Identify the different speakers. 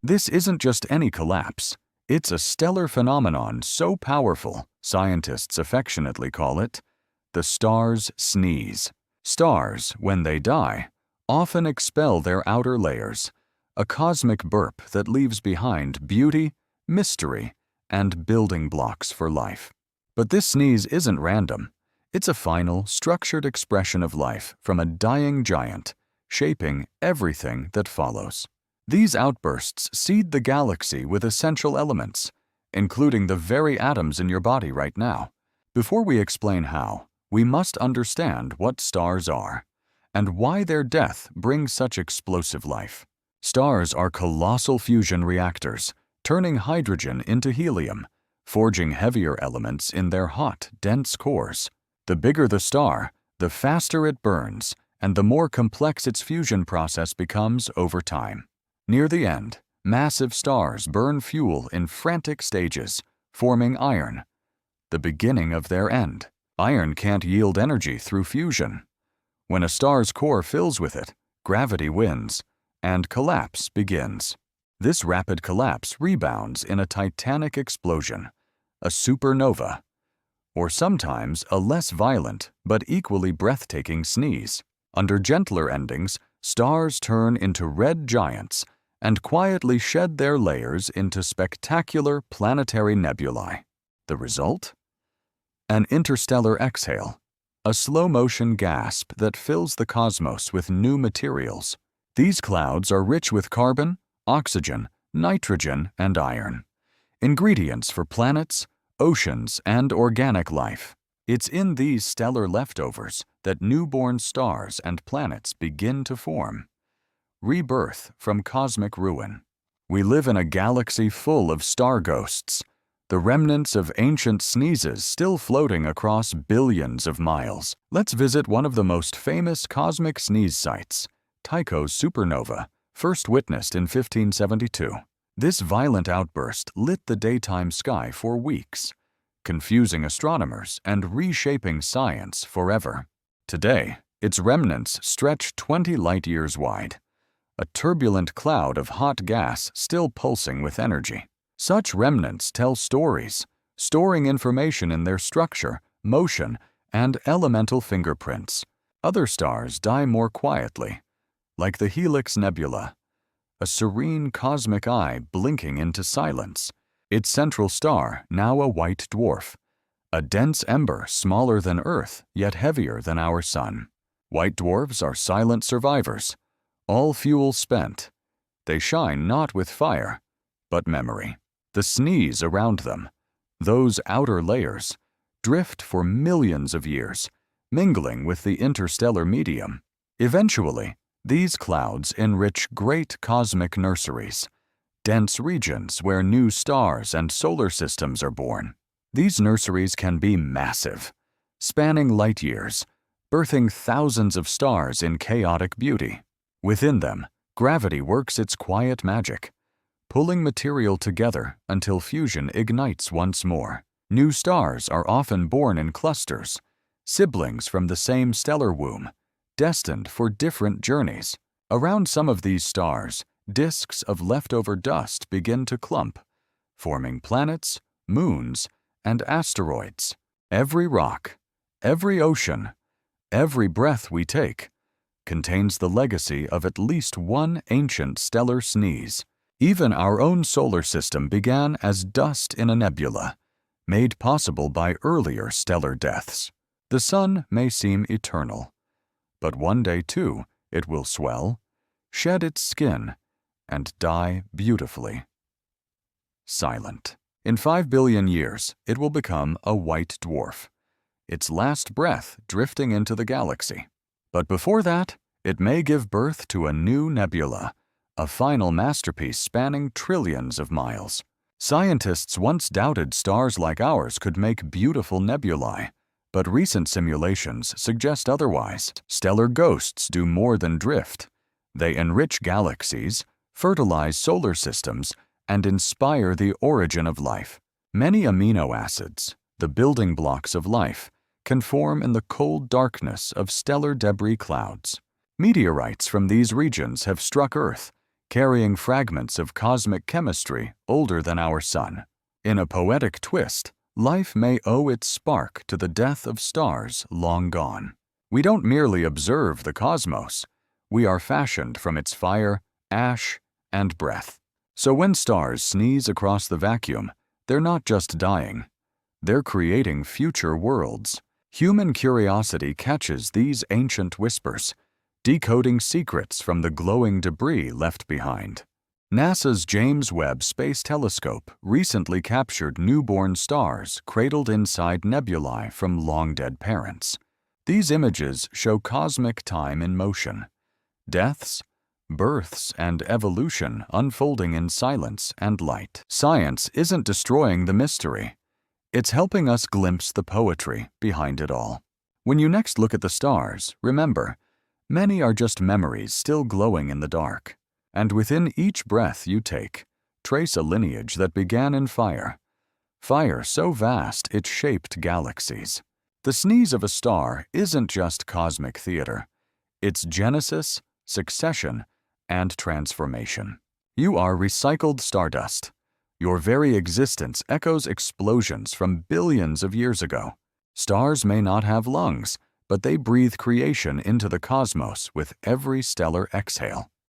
Speaker 1: This isn't just any collapse. It's a stellar phenomenon so powerful, scientists affectionately call it the star's sneeze. Stars, when they die, often expel their outer layers, a cosmic burp that leaves behind beauty, mystery, and building blocks for life. But this sneeze isn't random. It's a final, structured expression of life from a dying giant, shaping everything that follows. These outbursts seed the galaxy with essential elements, including the very atoms in your body right now. Before we explain how, we must understand what stars are and why their death brings such explosive life. Stars are colossal fusion reactors, turning hydrogen into helium, forging heavier elements in their hot, dense cores. The bigger the star, the faster it burns, and the more complex its fusion process becomes over time. Near the end, massive stars burn fuel in frantic stages, forming iron, the beginning of their end. Iron can't yield energy through fusion. When a star's core fills with it, gravity wins, and collapse begins. This rapid collapse rebounds in a titanic explosion, a supernova, or sometimes a less violent but equally breathtaking sneeze. Under gentler endings, stars turn into red giants and quietly shed their layers into spectacular planetary nebulae. The result? An interstellar exhale, a slow-motion gasp that fills the cosmos with new materials. These clouds are rich with carbon, oxygen, nitrogen, and iron, ingredients for planets, oceans, and organic life. It's in these stellar leftovers that newborn stars and planets begin to form. Rebirth from cosmic ruin. We live in a galaxy full of star ghosts, the remnants of ancient sneezes still floating across billions of miles. Let's visit one of the most famous cosmic sneeze sites, Tycho's supernova, first witnessed in 1572. This violent outburst lit the daytime sky for weeks, confusing astronomers and reshaping science forever. Today, its remnants stretch 20 light-years wide, a turbulent cloud of hot gas still pulsing with energy. Such remnants tell stories, storing information in their structure, motion, and elemental fingerprints. Other stars die more quietly, like the Helix Nebula, a serene cosmic eye blinking into silence. Its central star now a white dwarf, a dense ember smaller than Earth yet heavier than our Sun. White dwarfs are silent survivors, all fuel spent. They shine not with fire, but memory. The sneeze around them, those outer layers, drift for millions of years, mingling with the interstellar medium. Eventually, these clouds enrich great cosmic nurseries, dense regions where new stars and solar systems are born. These nurseries can be massive, spanning light years, birthing thousands of stars in chaotic beauty. Within them, gravity works its quiet magic, pulling material together until fusion ignites once more. New stars are often born in clusters, siblings from the same stellar womb, destined for different journeys. Around some of these stars, disks of leftover dust begin to clump, forming planets, moons, and asteroids. Every rock, every ocean, every breath we take contains the legacy of at least one ancient stellar sneeze. Even our own solar system began as dust in a nebula, made possible by earlier stellar deaths. The sun may seem eternal, but one day, too, it will swell, shed its skin, and die beautifully. Silent. In 5 billion years, it will become a white dwarf, its last breath drifting into the galaxy. But before that, it may give birth to a new nebula, a final masterpiece spanning trillions of miles. Scientists once doubted stars like ours could make beautiful nebulae, but recent simulations suggest otherwise. Stellar ghosts do more than drift. They enrich galaxies, fertilize solar systems, and inspire the origin of life. Many amino acids, the building blocks of life, can form in the cold darkness of stellar debris clouds. Meteorites from these regions have struck Earth, carrying fragments of cosmic chemistry older than our sun. In a poetic twist, life may owe its spark to the death of stars long gone. We don't merely observe the cosmos, we are fashioned from its fire, ash, and breath. So when stars sneeze across the vacuum, they're not just dying, they're creating future worlds. Human curiosity catches these ancient whispers, decoding secrets from the glowing debris left behind. NASA's James Webb Space Telescope recently captured newborn stars cradled inside nebulae from long-dead parents. These images show cosmic time in motion. Deaths, births, and evolution unfolding in silence and light. Science isn't destroying the mystery. It's helping us glimpse the poetry behind it all. When you next look at the stars, remember, many are just memories still glowing in the dark. And within each breath you take, trace a lineage that began in fire. Fire so vast it shaped galaxies. The sneeze of a star isn't just cosmic theater. It's genesis, succession, and transformation. You are recycled stardust. Your very existence echoes explosions from billions of years ago. Stars may not have lungs, but they breathe creation into the cosmos with every stellar exhale.